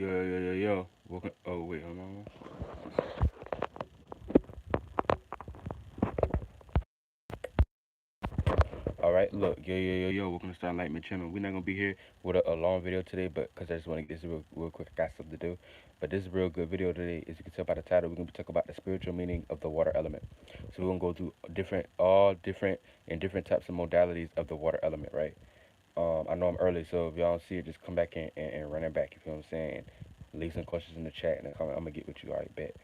Yo. Welcome. Oh, wait, hold on. All right, look, yo. Welcome to Starlight Man Channel. We're not gonna be here with a long video today, but because I just want to get this real quick, I got something to do. But this is a real good video today. As you can tell by the title, we're gonna be talking about the spiritual meaning of the water element. So we're gonna go through all different and different types of modalities of the water element, right? I know I'm early, so if y'all don't see it, just come back and run it back. You feel what I'm saying? Leave some questions in the chat, and I'm gonna get with you. All right, bet.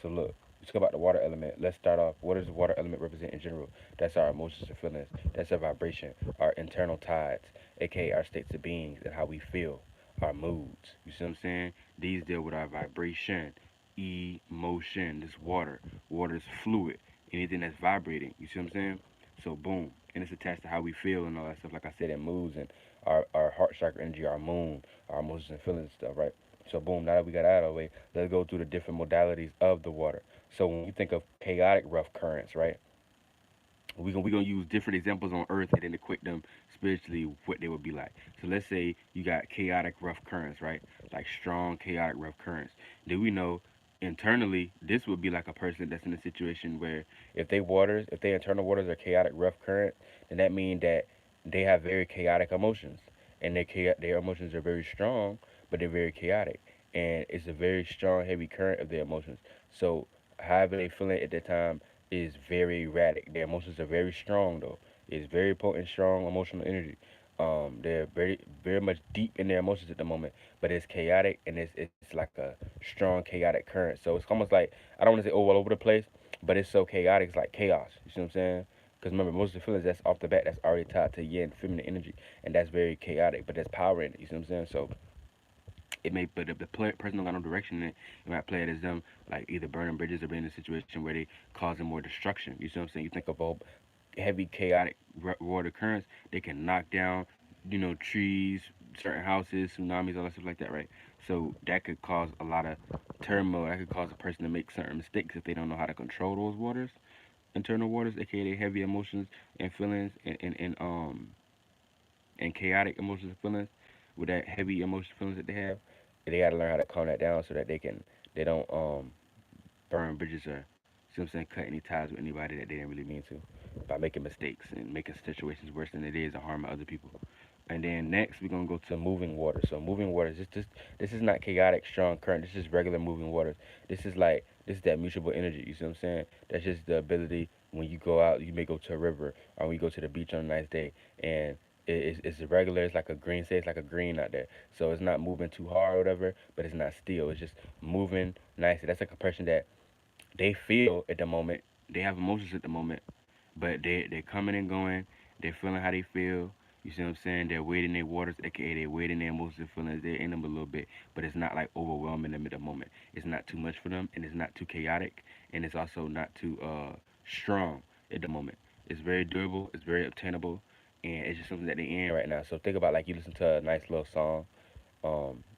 So look, let's talk about the water element. Let's start off. What does the water element represent in general? That's our emotions and feelings. That's our vibration, our internal tides, aka our states of beings and how we feel, our moods. You see what I'm saying? These deal with our vibration, emotion. This water. Water is fluid. Anything that's vibrating. You see what I'm saying? So boom, and it's attached to how we feel and all that stuff. Like I said, it moves and our heart chakra energy, our moon, our emotions and feelings and stuff, right? So boom, now that we got out of the way, let's go through the different modalities of the water. So when we think of chaotic rough currents, right? We gonna use different examples on Earth and then equate them spiritually what they would be like. So let's say you got chaotic rough currents, right? Like strong chaotic rough currents. Do we know internally this would be like a person that's in a situation where if their internal waters are chaotic rough current, then that means that they have very chaotic emotions, and their emotions are very strong, but they're very chaotic, and it's a very strong heavy current of their emotions. So however they feeling at the time is very erratic. Their emotions are very strong though. It's very potent, strong emotional energy. They're very much deep in their emotions at the moment, but it's chaotic and it's like a strong chaotic current. So it's almost like I don't want to say all over the place, but it's so chaotic. It's like chaos. You see what I'm saying? Because remember, most of the feelings that's off the bat that's already tied to yin, feminine energy, and that's very chaotic, but there's power in it. You see what I'm saying? So it may, but if the person don't got no direction in it, it might play it as them like either burning bridges or being in a situation where they causing more destruction. You see what I'm saying? You think of all heavy chaotic water currents, they can knock down, trees, certain houses, tsunamis, all that stuff like that, right? So that could cause a lot of turmoil. That could cause a person to make certain mistakes if they don't know how to control those waters, internal waters, aka their heavy emotions and feelings and chaotic emotions and feelings with that heavy emotional feelings that they have. They got to learn how to calm that down so that they don't burn bridges or see what I'm saying, cut any ties with anybody that they didn't really mean to by making mistakes and making situations worse than it is and harming other people. And then next we're gonna go to moving water. So moving water is just this is not chaotic strong current. This is regular moving waters. This is that mutable energy. You see what I'm saying? That's just the ability when you go out. You may go to a river or when you go to the beach on a nice day, and it's regular. It's like a green. Say it's like a green out there. So it's not moving too hard or whatever, but it's not still. It's just moving nicely. That's like a person that they feel at the moment. They have emotions at the moment, but they're coming and going. They're feeling how they feel. You see what I'm saying? They're wading their waters, aka they're wading their emotions and feelings. They're in them a little bit, but it's not like overwhelming them at the moment. It's not too much for them, and it's not too chaotic, and it's also not too strong at the moment. It's very durable. It's very obtainable, and it's just something that they're in right now. So think about like you listen to a nice little song,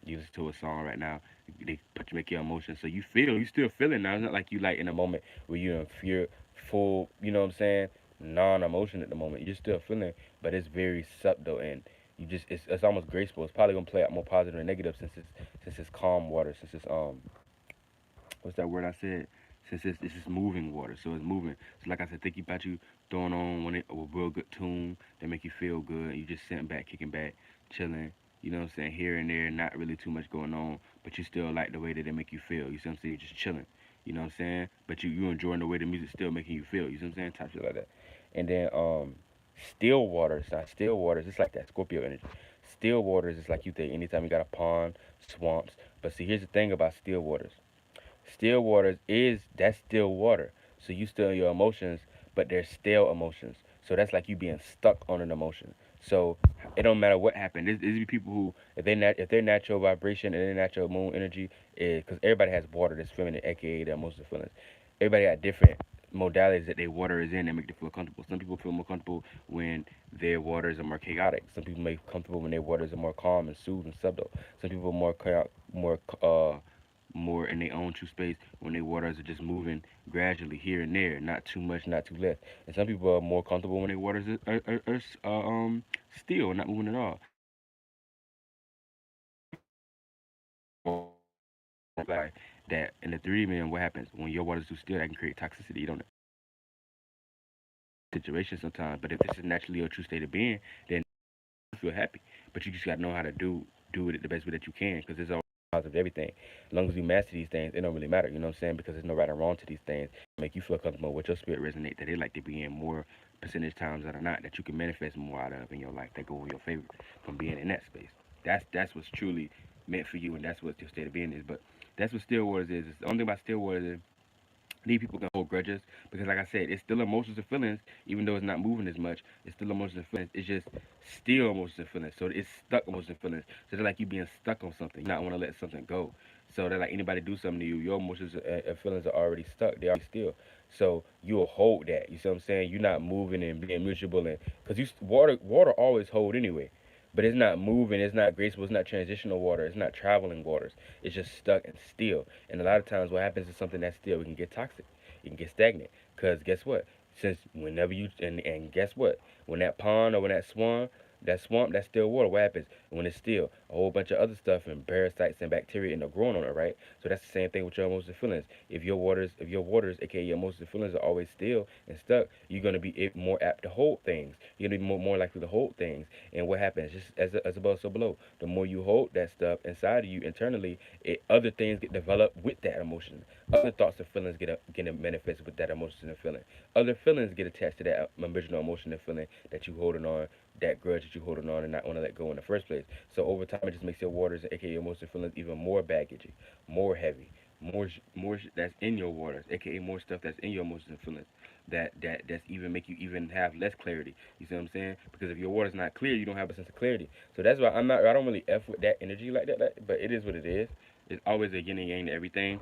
you listen to a song right now, they put you make your emotions, so you still feeling now. It's not like you like in a moment where you're in fear, full, you know what I'm saying, non-emotion at the moment. You're still feeling, but it's very subtle and it's almost graceful. It's probably gonna play out more positive and negative since it's calm water, since it's what's that word I said? Since it's just moving water, so it's moving. So like I said, think about you throwing on when it a real good tune that make you feel good. And you just sitting back, kicking back, chilling. You know what I'm saying? Here and there, not really too much going on, but you still like the way that they make you feel. You see what I'm saying? You're just chilling. You know what I'm saying? But you enjoying the way the music's still making you feel. You see what I'm saying? Type shit like that. And then still waters. Now still waters, it's like that Scorpio energy. Still waters is like you think anytime you got a pond, swamps. But see, here's the thing about still waters. Still waters is that's still water. So you still your emotions, but they're still emotions. So that's like you being stuck on an emotion. So it don't matter what happened. There's be people who if their natural vibration and their natural moon energy is because everybody has water that's feminine, aka their emotional feelings. Everybody got different modalities that their water is in that make them feel comfortable. Some people feel more comfortable when their waters are more chaotic. Some people may feel comfortable when their waters are more calm and soothed and subtle. Some people are more in their own true space when their waters are just moving gradually here and there, not too much, not too less. And some people are more comfortable when their waters are still, not moving at all. like that in the 3D million, what happens when your water's too still? That can create toxicity. You don't situation sometimes, but if this is naturally your true state of being, then you feel happy. But you just gotta know how to do it the best way that you can, because there's all of everything. As long as you master these things, it don't really matter. You know what I'm saying? Because there's no right or wrong to these things. Make you feel comfortable with your spirit resonate that they like to be in more percentage times that are not that you can manifest more out of in your life that go in your favor from being in that space. That's what's truly meant for you, and that's what your state of being is. But that's what still waters is. It's the only thing about still waters is these people can hold grudges because, like I said, it's still emotions and feelings, even though it's not moving as much. It's still emotions and feelings. It's just still emotions and feelings. So it's stuck emotions and feelings. So they're like you being stuck on something. You not want to let something go. So they're like anybody do something to you, your emotions and feelings are already stuck. They already still. So you'll hold that. You see what I'm saying? You're not moving and being miserable, and because you water always hold anyway. But it's not moving, it's not graceful, it's not transitional water, it's not traveling waters. It's just stuck and still. And a lot of times, what happens is something that's still, it can get toxic, it can get stagnant. Because guess what? Since whenever you, and guess what? When that pond or when that swamp, that's still water. What happens when it's still? A whole bunch of other stuff and parasites and bacteria end up growing on it, right? So that's the same thing with your emotions and feelings. If your waters, aka your emotions and feelings, are always still and stuck, you're gonna be more apt to hold things. You're gonna be more likely to hold things. And what happens? Just as above, so below. The more you hold that stuff inside of you internally, other things get developed with that emotion. Other thoughts and feelings get manifest with that emotion and feeling. Other feelings get attached to that original emotion and feeling that you holding on, that grudge that you holding on and not want to let go in the first place. So over time, it just makes your waters, aka your emotion and feelings, even more baggagey, more heavy, more that's in your waters, aka more stuff that's in your emotions and feelings that's even make you even have less clarity. You see what I'm saying? Because if your water's not clear, you don't have a sense of clarity. So that's why I don't really f with that energy like that, but it is what it is. It's always a yin and yang to everything.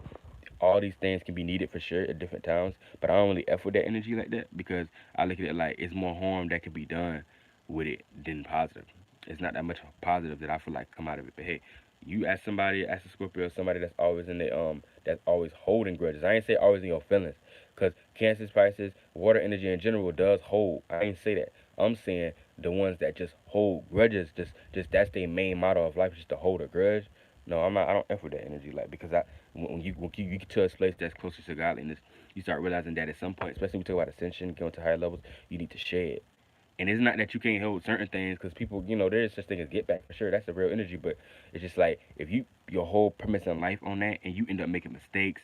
All these things can be needed for sure at different times, but I don't really f with that energy like that because I look at it like it's more harm that can be done with it than positive. It's not that much positive that I feel like come out of it. But hey, you ask a Scorpio, somebody that's always in the that's always holding grudges. I ain't say always in your feelings, cause Cancer, Pisces, water energy in general does hold. I ain't say that. I'm saying the ones that just hold grudges, just that's their main motto of life, just to hold a grudge. No, I'm not. I don't f with that energy, like because when you get to a place that's closer to godliness, you start realizing that at some point, especially when we talk about ascension, going to higher levels, you need to shed. And it's not that you can't hold certain things, because people, there's such thing as get back for sure. That's the real energy, but it's just like if your whole premise in life on that, and you end up making mistakes,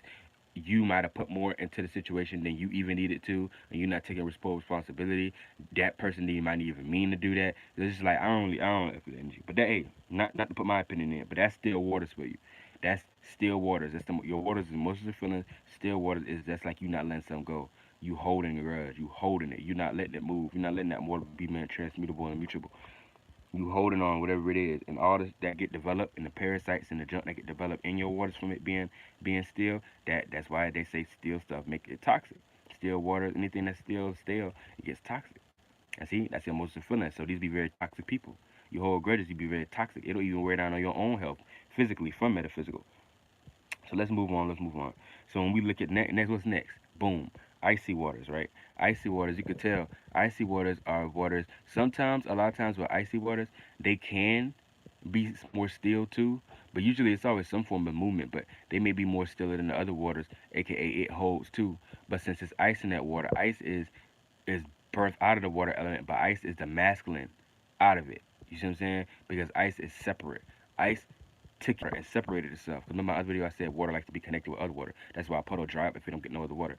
you might have put more into the situation than you even needed to, and you're not taking responsibility. That person might not even mean to do that. It's just like I don't have the energy. But that, hey, not to put my opinion in, but that's still waters for you. That's still waters. Your waters is emotions and feelings. Still waters is that's like you not letting something go. You holding the grudge. You holding it. You're not letting it move. You're not letting that water be man transmutable and mutable. You holding on whatever it is, and all this that get developed, and the parasites and the junk that get developed in your waters from it being still. That's why they say still stuff make it toxic. Still water, anything that's still stale, it gets toxic. And see, that's your emotional feeling. So these be very toxic people. You hold grudges, you be very toxic. It'll even wear down on your own health, physically from metaphysical. So let's move on. Let's move on. So when we look at next, what's next? Boom. Icy waters, right? Icy waters. You could tell icy waters are waters. Sometimes, a lot of times with icy waters, they can be more still too. But usually it's always some form of movement. But they may be more stiller than the other waters, aka it holds too. But since it's ice in that water, ice is birthed out of the water element, but ice is the masculine out of it. You see what I'm saying? Because ice is separate. Ice took it and separated itself. Remember my other video I said water likes to be connected with other water. That's why a puddle dry up if you don't get no other water.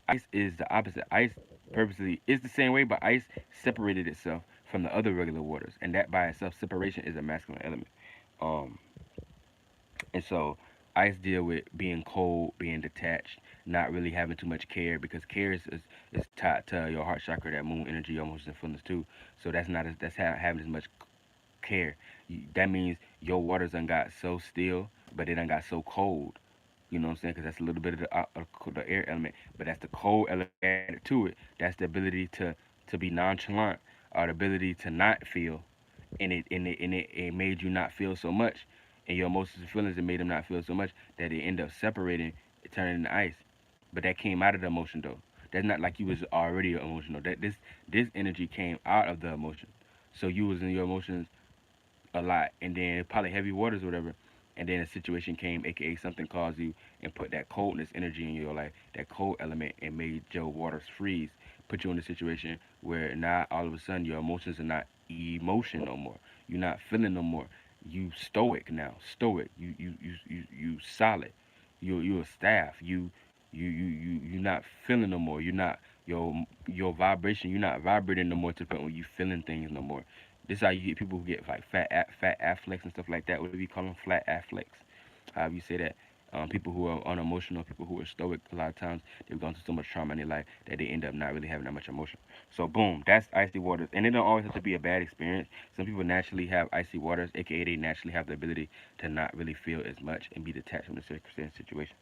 Ice is the opposite. Ice purposely is the same way, but ice separated itself from the other regular waters, and that by itself, separation is a masculine element. Um, and so ice deal with being cold, being detached, not really having too much care, because care is tied to your heart chakra, that moon energy, your emotions and feelings too. So having as much care. That means your waters done got so still, but it done got so cold. You know what I'm saying? Because that's a little bit of the air element, but that's the cold element added to it. That's the ability to be nonchalant, or the ability to not feel, and it made you not feel so much, and your emotions and feelings, it made them not feel so much that it ended up separating, turning into ice. But that came out of the emotion though. That's not like you was already emotional. This energy came out of the emotion. So you was in your emotions a lot, and then probably heavy waters or whatever. and then a situation came, aka something caused you and put that coldness energy in your life, that cold element, and made your waters freeze, put you in a situation where now all of a sudden your emotions are not emotion no more. You're not feeling no more. You stoic now, stoic. You solid. You a staff. You're not feeling no more. You're not your vibration. You're not vibrating no more to the point where you feeling things no more. This is how you get people who get like fat afflex and stuff like that. What do we call them? Flat afflex. However you say that. People who are unemotional, people who are stoic, a lot of times they've gone through so much trauma in their life that they end up not really having that much emotion. So boom, that's icy waters, and it don't always have to be a bad experience. Some people naturally have icy waters, aka they naturally have the ability to not really feel as much and be detached from the circumstance situation.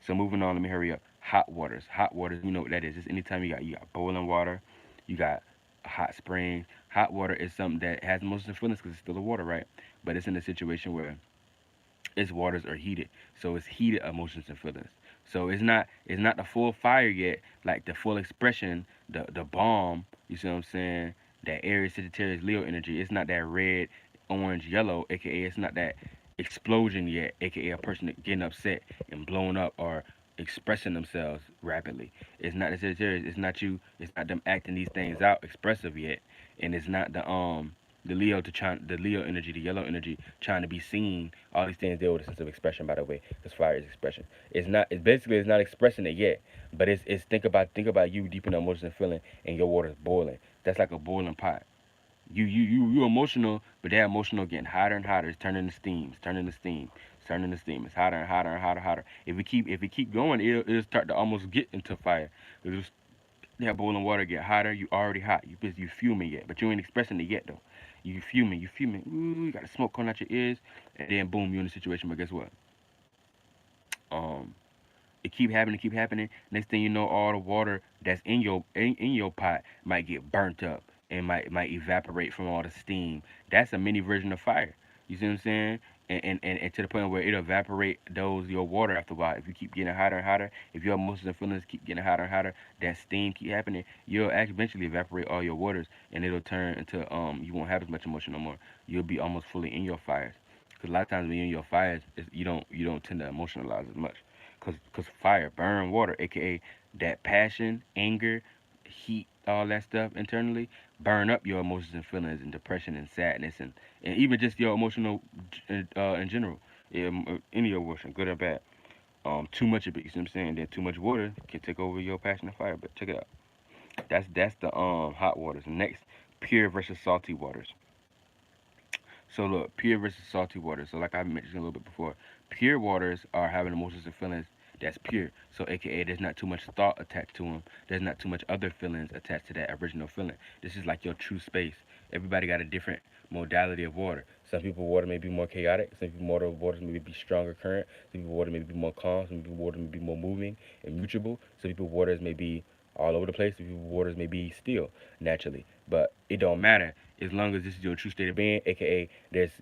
So moving on, let me hurry up. Hot waters, hot waters. You know what that is? Just anytime you got boiling water, you got hot springs. Hot water is something that has emotions and feelings because it's still a water, right? But it's in a situation where its waters are heated. So it's heated emotions and feelings. So it's not the full fire yet, like the full expression, the bomb, you see what I'm saying? That Aries, Sagittarius, Leo energy. It's not that red, orange, yellow, aka it's not that explosion yet, aka a person getting upset and blowing up or expressing themselves rapidly. It's not the Sagittarius, it's not them acting these things out expressive yet. And it's not the Leo energy, the yellow energy, trying to be seen. All these things deal with a sense of expression, by the way, because fire is expression. It's not. It's basically it's not expressing it yet, but it's think about you deep in the emotions and feeling, and your water's boiling. That's like a boiling pot. You emotional, but that emotional getting hotter and hotter. It's turning to steam. It's turning to steam. It's turning to steam. It's hotter and hotter and hotter, hotter. If we keep going, it'll start to almost get into fire. It'll that boiling water get hotter. You already hot. You fuming yet, but you ain't expressing it yet though. You fuming. You fuming. Ooh, you got the smoke coming out your ears, and then boom, you in a situation. But guess what? Um, it keep happening, keep happening. Next thing you know, all the water that's in your pot might get burnt up and might evaporate from all the steam. That's a mini version of fire. You see what I'm saying? And to the point where it'll evaporate those your water after a while. If you keep getting hotter and hotter, if your emotions and feelings keep getting hotter and hotter, that steam keep happening, you'll eventually evaporate all your waters, and it'll turn into you won't have as much emotion no more. You'll be almost fully in your fires. Because a lot of times when you're in your fires, you don't tend to emotionalize as much. Cause fire burn water, aka that passion, anger, heat, all that stuff internally burn up your emotions and feelings and depression and sadness and even just your emotional in general. Any emotion, good or bad. Too much of it, you see what I'm saying? Then too much water can take over your passion and fire. But check it out. That's the hot waters. Next, pure versus salty waters. So look, pure versus salty water. So like I mentioned a little bit before, pure waters are having emotions and feelings that's pure. So AKA there's not too much thought attached to them. There's not too much other feelings attached to that original feeling. This is like your true space. Everybody got a different modality of water. Some people water may be more chaotic. Some people waters may be stronger current. Some people water may be more calm. Some people water may be more moving and mutable. Some people waters may be all over the place. Some people waters may be still naturally. But it don't matter as long as this is your true state of being, aka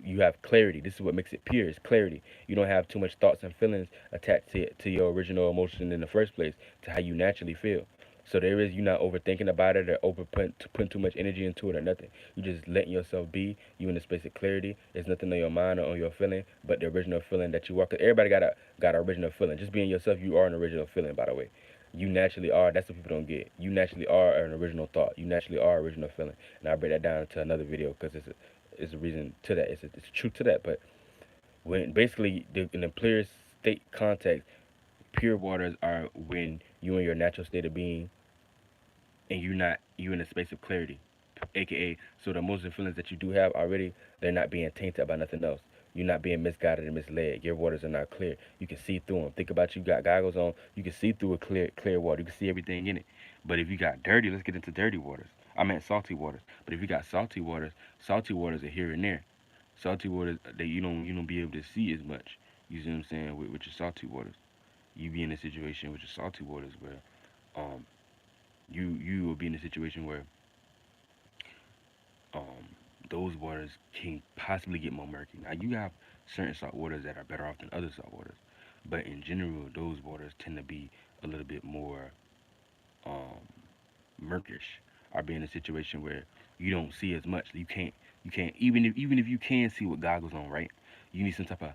you have clarity. This is what makes it pure. It's clarity. You don't have too much thoughts and feelings attached to your original emotion in the first place, to how you naturally feel. So you're not overthinking about it or putting too much energy into it or nothing. You just letting yourself be. You in a space of clarity. There's nothing on your mind or on your feeling, but the original feeling that you walk. Everybody got an original feeling. Just being yourself, you are an original feeling. By the way, you naturally are. That's what people don't get. You naturally are an original thought. You naturally are original feeling. And I'll break that down into another video because it's a reason to that. It's truth to that. But when basically in the clearest state context, pure waters are when you in your natural state of being and you in a space of clarity, aka so the emotions and feelings that you do have already, they're not being tainted by nothing else. You're not being misguided and misled. Your waters are not clear. You can see through them. Think about you got goggles on. You can see through a clear water. You can see everything in it. But if you got dirty, let's get into dirty waters. I meant salty waters. But if you got salty waters are here and there. Salty waters that you don't be able to see as much. You see what I'm saying with your salty waters. You be in a situation with your salty waters where um you will be in a situation where um, those waters can possibly get more murky. Now you have certain salt waters that are better off than other salt waters, but in general, those waters tend to be a little bit more um, murkish, or be in a situation where you don't see as much. You can't even if you can see with goggles on, right? You need some type of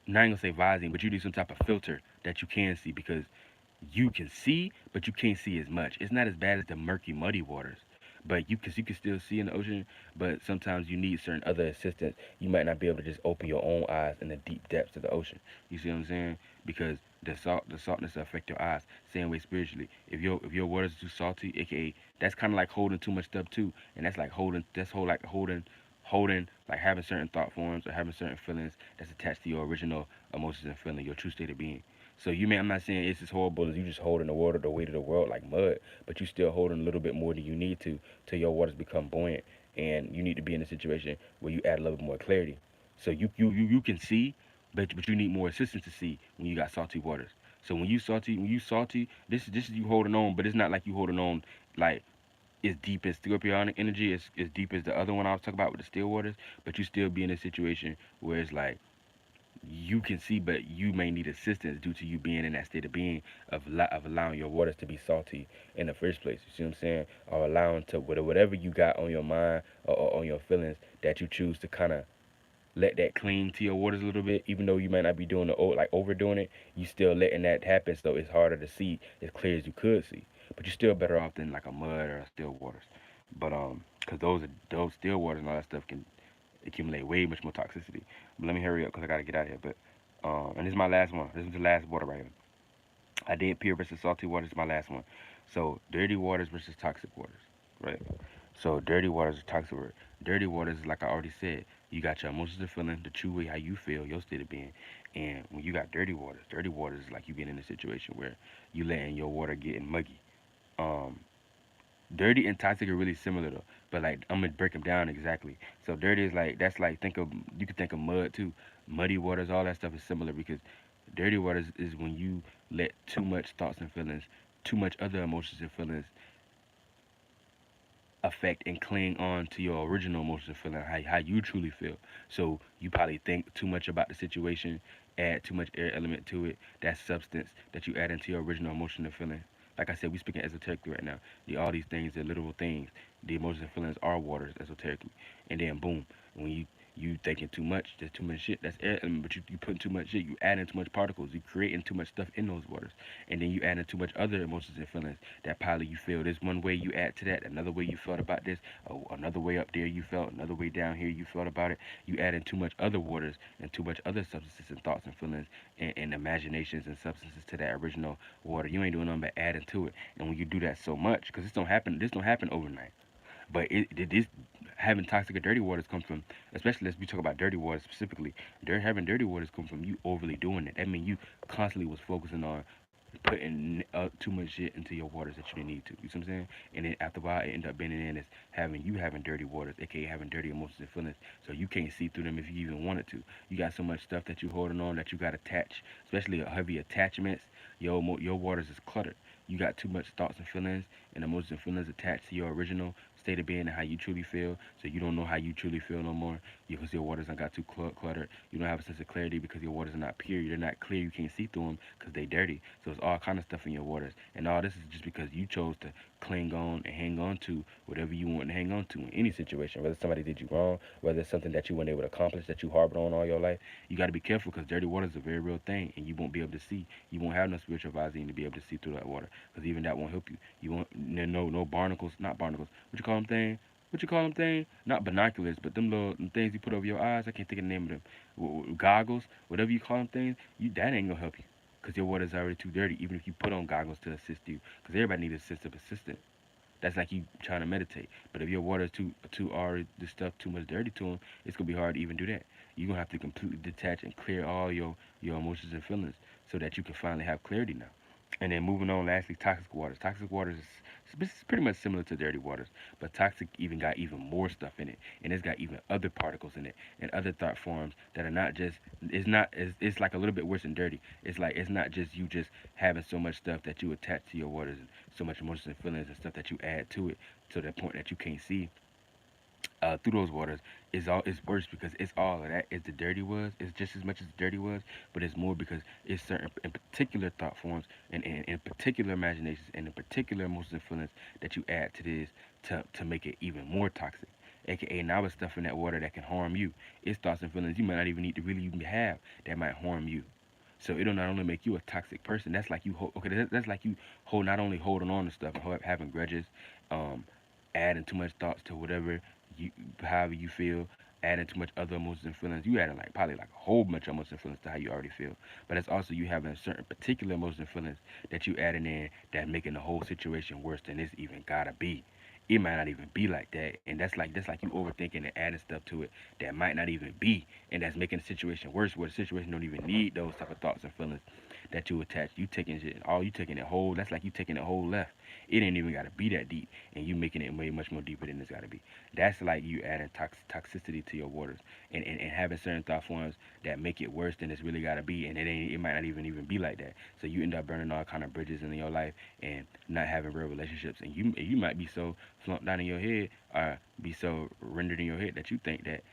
not gonna say visine, but you need some type of filter that you can see because you can see, but you can't see as much. It's not as bad as the murky, muddy waters, but you can still see in the ocean. But sometimes you need certain other assistance. You might not be able to just open your own eyes in the deep depths of the ocean. You see what I'm saying? Because the saltness will affect your eyes. Same way spiritually. If your water's too salty, aka that's kind of like holding too much stuff too, and that's like holding like having certain thought forms or having certain feelings that's attached to your original emotions and feeling, your true state of being. So I'm not saying it's as horrible as you just holding the water, the weight of the world like mud, but you still holding a little bit more than you need to till your waters become buoyant, and you need to be in a situation where you add a little bit more clarity. So you can see, but you need more assistance to see when you got salty waters. So when you salty, this is you holding on, but it's not like you holding on like as deep as scorpionic energy, as deep as the other one I was talking about with the still waters, but you still be in a situation where it's like you can see, but you may need assistance due to you being in that state of being of allowing your waters to be salty in the first place. You see what I'm saying? Or allowing to whatever you got on your mind or on your feelings that you choose to kind of let that cling to your waters a little bit, even though you might not be doing like overdoing it. You still letting that happen, so it's harder to see as clear as you could see. But you're still better off than like a mud or a still waters. But because those still waters and all that stuff can accumulate way much more toxicity. But let me hurry up because I gotta get out of here. But and this is my last one. This is the last water right here. I did pure versus salty water. This is my last one. So dirty waters versus toxic waters, right? So dirty waters is toxic water. Dirty waters is like I already said. You got your emotions and feeling, the true way how you feel, your state of being. And when you got dirty waters is like you get in a situation where you letting your water getting muggy. Um, Dirty and toxic are really similar though, but like I'm gonna break them down exactly. So dirty is like that's like think of you could think of mud too, muddy waters, all that stuff is similar because dirty waters is when you let too much thoughts and feelings, too much other emotions and feelings affect and cling on to your original emotions and feeling how you truly feel. So you probably think too much about the situation, add too much air element to it, that substance that you add into your original emotion and feeling. Like I said, we speaking esoterically right now. All these things, the literal things, the emotions and feelings are waters esoterically. And then boom, when you thinking too much, there's too much shit. That's air element, but you putting too much shit. You adding too much particles. You creating too much stuff in those waters, and then you adding too much other emotions and feelings. That probably you feel this one way, you add to that another way you felt about this, another way up there you felt, another way down here you felt about it. You add in too much other waters and too much other substances and thoughts and feelings and imaginations and substances to that original water. You ain't doing nothing but adding to it. And when you do that so much, because this don't happen overnight. But this having toxic or dirty waters come from, especially as we talk about dirty waters specifically. Having dirty waters come from you overly doing it. That means you constantly was focusing on putting too much shit into your waters that you didn't need to. You see what I'm saying? And then after a while, it end up being in as having dirty waters, aka having dirty emotions and feelings. So you can't see through them if you even wanted to. You got so much stuff that you holding on that you got attached, especially heavy attachments. Your waters is cluttered. You got too much thoughts and feelings and emotions and feelings attached to your original state of being and how you truly feel. So you don't know how you truly feel no more because your waters done got too cluttered. You don't have a sense of clarity because your waters are not pure. They're not clear. You can't see through them because they dirty. So it's all kind of stuff in your waters. And all this is just because you chose to cling on and hang on to whatever you want to hang on to in any situation. Whether somebody did you wrong, whether it's something that you weren't able to accomplish that you harbored on all your life. You got to be careful because dirty water is a very real thing and you won't be able to see. You won't have no spiritual advising to be able to see through that water because even that won't help you. You won't, no barnacles, not barnacles. What you call them thing? What you call them thing? Not binoculars, but them things you put over your eyes. I can't think of the name of them. Goggles, whatever you call them things. That ain't gonna help you because your water's already too dirty. Even if you put on goggles to assist you, because everybody needs a sense of assistance. That's like you trying to meditate. But if your water is too already the stuff too much dirty to them, it's gonna be hard to even do that. You're gonna have to completely detach and clear all your emotions and feelings so that you can finally have clarity now. And then moving on, lastly, toxic waters. Toxic waters is pretty much similar to dirty waters, but toxic even got even more stuff in it, and it's got even other particles in it and other thought forms that are not just. It's like a little bit worse than dirty. It's like it's not just you just having so much stuff that you attach to your waters and so much emotions and feelings and stuff that you add to it to the point that you can't see through those waters is worse because it's all of that. It's the dirty was. It's just as much as the dirty was, but it's more because it's certain in particular thought forms and in particular imaginations and in particular emotions and feelings that you add to this to make it even more toxic. aka now it's stuff in that water that can harm you. It's thoughts and feelings you might not even need to really even have that might harm you. So it'll not only make you a toxic person. That's like you hold, okay. That's like you hold not only holding on to stuff and having grudges, um, adding too much thoughts to whatever you, however you feel, adding too much other emotions and feelings. You adding like probably like a whole bunch of emotions and feelings to how you already feel. But it's also you having certain particular emotions and feelings that you adding in that making the whole situation worse than it's even gotta be. It might not even be like that, and that's like you overthinking and adding stuff to it that might not even be, and that's making the situation worse. Where the situation don't even need those type of thoughts and feelings that you attach. You taking shit, all you taking it whole. That's like you taking it whole left. It ain't even gotta be that deep, and you making it way much more deeper than it's gotta be. That's like you adding toxicity to your waters, and having certain thought forms that make it worse than it's really gotta be, and it might not even be like that. So you end up burning all kind of bridges in your life and not having real relationships, and you might be so flunked down in your head or be so rendered in your head that you think that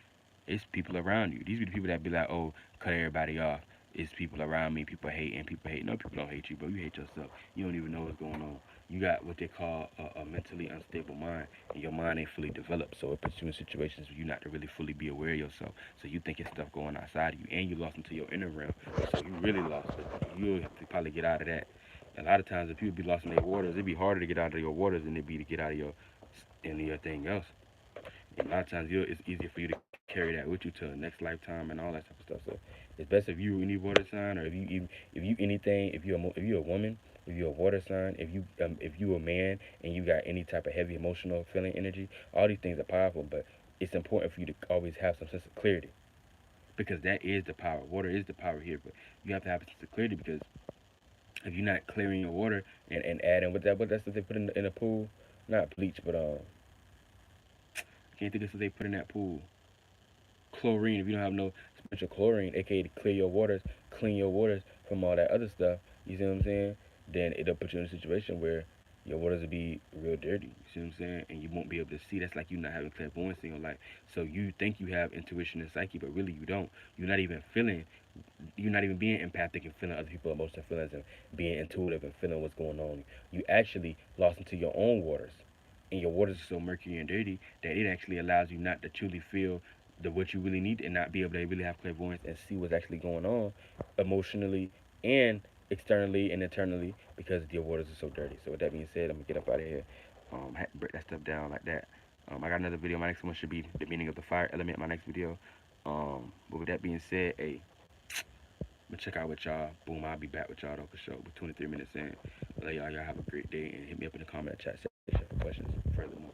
it's people around you. These are the people that be like, oh, cut everybody off. It's people around me. People hate and people hate. No, people don't hate you, bro. You hate yourself. You don't even know what's going on. You got what they call a mentally unstable mind, and your mind ain't fully developed. So it puts you in situations where you're not to really fully be aware of yourself. So you think it's stuff going outside of you, and you lost into your inner realm. So you really lost it. You'll have to probably get out of that. A lot of times, if people be lost in their waters, it'd be harder to get out of your waters than it'd be to get out of your thing else. And a lot of times it's easier for you to carry that with you to the next lifetime and all that type of stuff. So it's best if you any water sign, or if you anything, if you're a woman, if you're a water sign, if you a man and you got any type of heavy emotional feeling energy, all these things are powerful. But it's important for you to always have some sense of clarity, because that is the power. Water is the power here, but you have to have a sense of clarity, because if you're not clearing your water and adding what that's what they put in a pool, not bleach, but I can't think of what they put in that pool. Chlorine. If you don't have no special chlorine, aka to clear your waters, clean your waters from all that other stuff, you see what I'm saying? Then it'll put you in a situation where your waters will be real dirty. You see what I'm saying? And you won't be able to see. That's like you not having clairvoyance in your life. So you think you have intuition and psyche, but really you don't. You're not even feeling. You're not even being empathic and feeling other people's emotions and feelings and being intuitive and feeling what's going on. You actually lost into your own waters, and your waters are so murky and dirty that it actually allows you not to truly feel the what you really need, and not be able to really have clairvoyance and see what's actually going on emotionally and externally and internally, because your waters are so dirty. So with that being said, I'm gonna get up out of here. Break that stuff down like that. I got another video. My next one should be the meaning of the fire element. My next video. But with that being said, hey, I'm gonna check out with y'all. Boom, I'll be back with y'all though for sure. We're 23 minutes in. Let y'all have a great day, and hit me up in the comment chat section for questions furthermore.